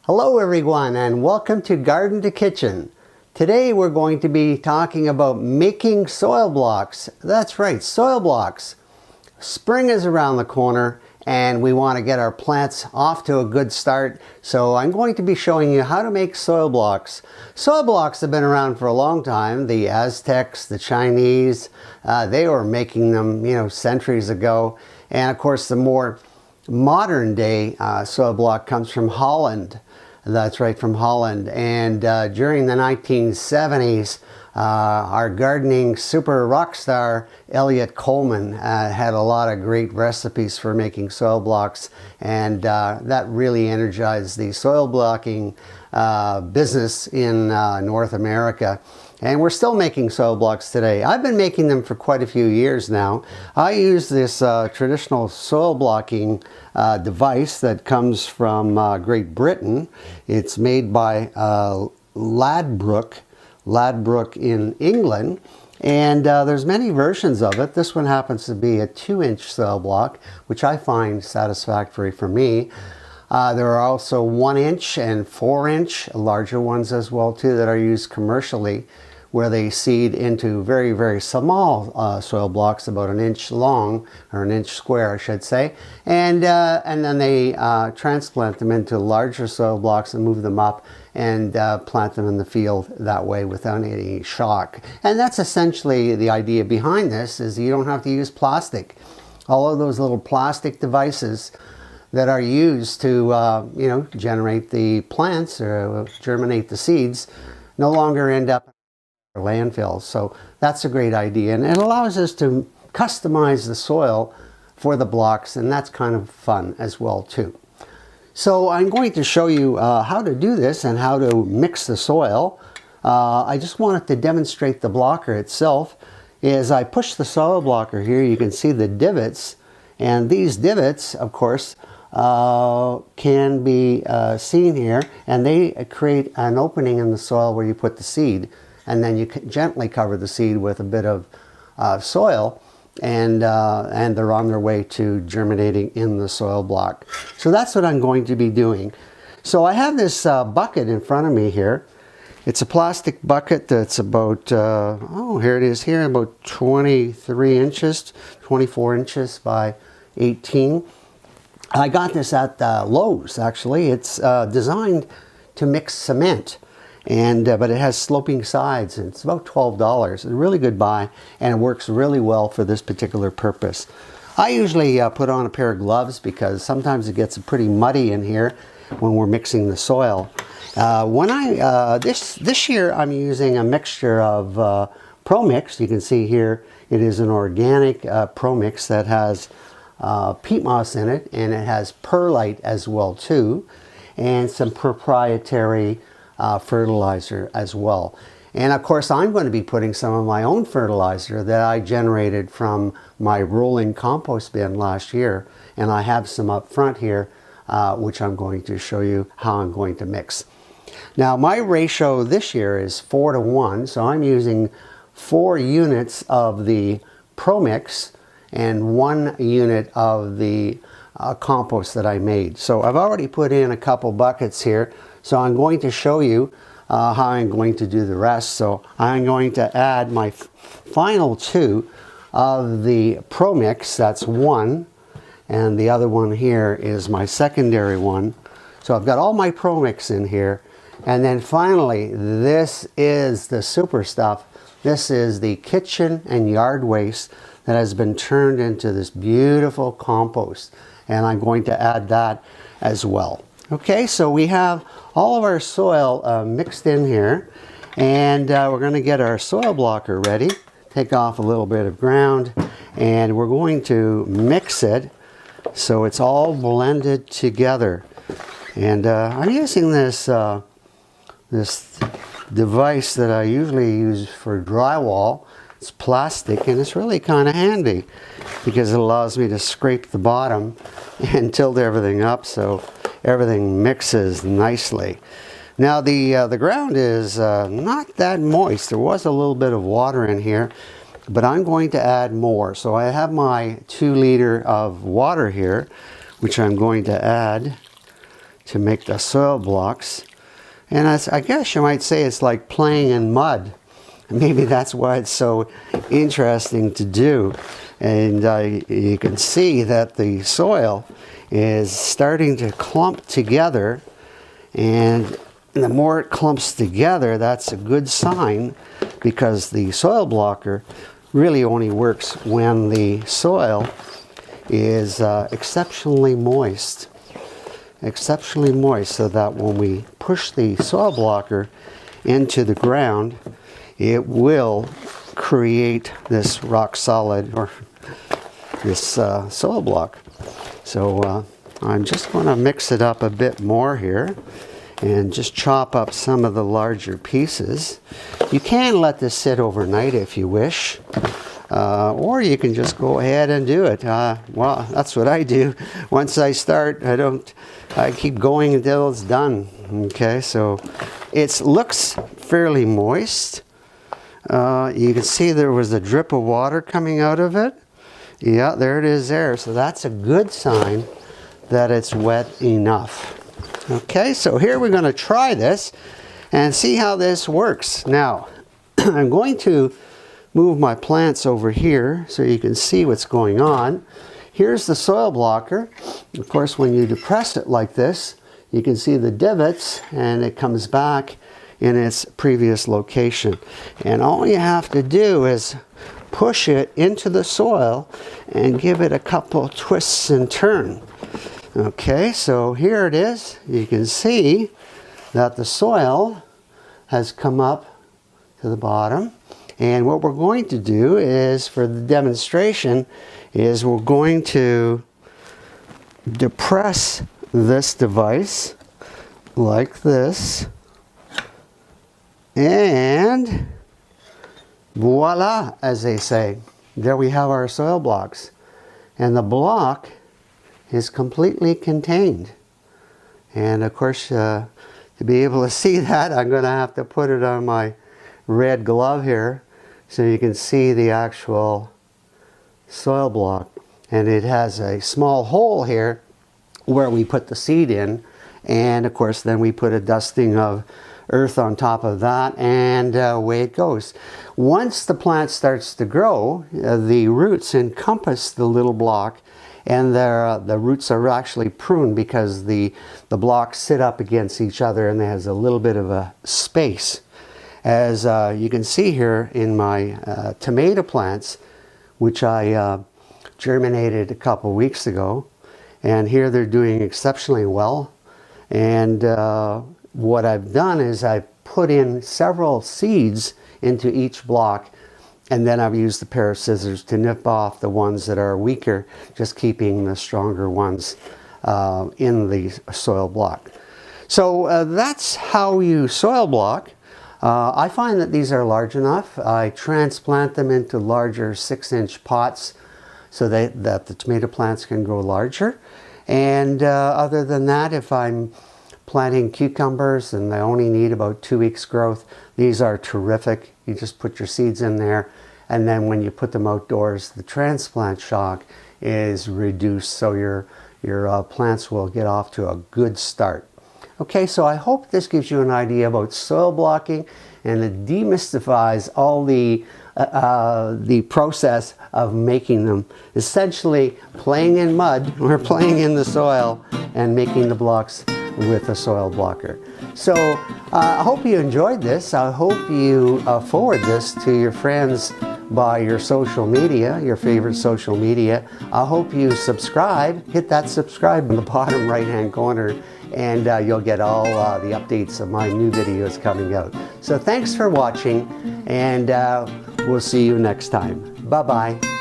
Hello everyone and welcome to Garden to Kitchen. Today we're going to be talking about making soil blocks. That's right, soil blocks. Spring is around the corner and we want to get our plants off to a good start. So I'm going to be showing you how to make soil blocks. Soil blocks have been around for a long time. The Aztecs, the Chinese, they were making them, centuries ago. And of course the more modern day soil block comes from Holland. That's right, from Holland. And during the 1970s, our gardening super rock star, Elliot Coleman, had a lot of great recipes for making soil blocks. And that really energized the soil blocking business in North America. And we're still making soil blocks today. I've been making them for quite a few years now. I use this traditional soil blocking device that comes from Great Britain. It's made by Ladbrooke in England. And there's many versions of it. This one happens to be a 2-inch soil block, which I find satisfactory for me. There are also 1-inch and 4-inch, larger ones as well too, that are used commercially, where they seed into very, very small soil blocks, about 1 inch long, or 1 inch square, I should say. And then they transplant them into larger soil blocks and move them up and plant them in the field that way without any shock. And that's essentially the idea behind this, is you don't have to use plastic. All of those little plastic devices that are used to, generate the plants or germinate the seeds no longer end up in landfills. So that's a great idea. And it allows us to customize the soil for the blocks, and that's kind of fun as well too. So I'm going to show you how to do this and how to mix the soil. I just wanted to demonstrate the blocker itself. As I push the soil blocker here, you can see the divots. And these divots, of course, can be seen here, and they create an opening in the soil where you put the seed, and then you can gently cover the seed with a bit of soil, and they're on their way to germinating in the soil block. So that's what I'm going to be doing. So I have this bucket in front of me here. It's a plastic bucket that's about, here it is here, about 23 inches, 24 inches by 18. I got this at Lowe's, actually. It's designed to mix cement, but it has sloping sides, and it's about $12. It's a really good buy, and it works really well for this particular purpose. I usually put on a pair of gloves because sometimes it gets pretty muddy in here when we're mixing the soil. This year I'm using a mixture of ProMix. You can see here it is an organic ProMix that has peat moss in it, and it has perlite as well too, and some proprietary fertilizer as well. And of course I'm going to be putting some of my own fertilizer that I generated from my rolling compost bin last year, and I have some up front here which I'm going to show you how I'm going to mix. Now my ratio this year is 4:1, so I'm using 4 units of the ProMix and 1 unit of the compost that I made. So I've already put in a couple buckets here, so I'm going to show you how I'm going to do the rest. So I'm going to add my final 2 of the ProMix, that's 1, and the other one here is my secondary one. So I've got all my ProMix in here, and then finally this is the super stuff. This is the kitchen and yard waste that has been turned into this beautiful compost, and I'm going to add that as well. Okay, so we have all of our soil mixed in here, and we're going to get our soil blocker ready. Take off a little bit of ground, and we're going to mix it so it's all blended together. And I'm using this this device that I usually use for drywall. It's plastic, and it's really kind of handy because it allows me to scrape the bottom and tilt everything up so everything mixes nicely. Now the ground is not that moist. There was a little bit of water in here, but I'm going to add more. So I have my 2 liter of water here, which I'm going to add to make the soil blocks. And I guess you might say it's like playing in mud. Maybe that's why it's so interesting to do. And you can see that the soil is starting to clump together, and the more it clumps together, that's a good sign, because the soil blocker really only works when the soil is exceptionally moist, so that when we push the soil blocker into the ground, it will create this rock solid, or this soil block. So I'm just going to mix it up a bit more here and just chop up some of the larger pieces. You can let this sit overnight if you wish, or you can just go ahead and do it. Well, that's what I do. Once I start, I keep going until it's done. Okay, so it looks fairly moist. You can see there was a drip of water coming out of it. Yeah, there it is there. So that's a good sign that it's wet enough. Okay, so here we're going to try this and see how this works. Now, I'm going to move my plants over here so you can see what's going on. Here's the soil blocker. Of course, when you depress it like this, you can see the divots, and it comes back in its previous location. And all you have to do is push it into the soil and give it a couple twists and turn. Okay, so here it is. You can see that the soil has come up to the bottom. And what we're going to do is, for the demonstration, is we're going to depress this device like this. And voila, as they say. There we have our soil blocks. And the block is completely contained. And of course, to be able to see that, I'm going to have to put it on my red glove here so you can see the actual soil block. And it has a small hole here where we put the seed in. And of course, then we put a dusting of earth on top of that, and away it goes. Once the plant starts to grow, the roots encompass the little block, and the roots are actually pruned because the blocks sit up against each other, and there's a little bit of a space. As you can see here in my tomato plants, which I germinated a couple weeks ago, and here they're doing exceptionally well. And what I've done is I've put in several seeds into each block, and then I've used a pair of scissors to nip off the ones that are weaker, just keeping the stronger ones in the soil block. So that's how you soil block. I find that these are large enough. I transplant them into larger 6-inch pots so that the tomato plants can grow larger. And other than that, if I'm planting cucumbers and they only need about 2 weeks growth, these are terrific. You just put your seeds in there, and then when you put them outdoors, the transplant shock is reduced, so your plants will get off to a good start. Okay, so I hope this gives you an idea about soil blocking, and it demystifies all the process of making them. Essentially playing in mud or playing in the soil and making the blocks with a soil blocker. So I hope you enjoyed this. I hope you forward this to your friends by your social media, your favorite social media. I hope you subscribe. Hit that subscribe in the bottom right hand corner, and you'll get all the updates of my new videos coming out. So thanks for watching, and we'll see you next time. Bye-bye.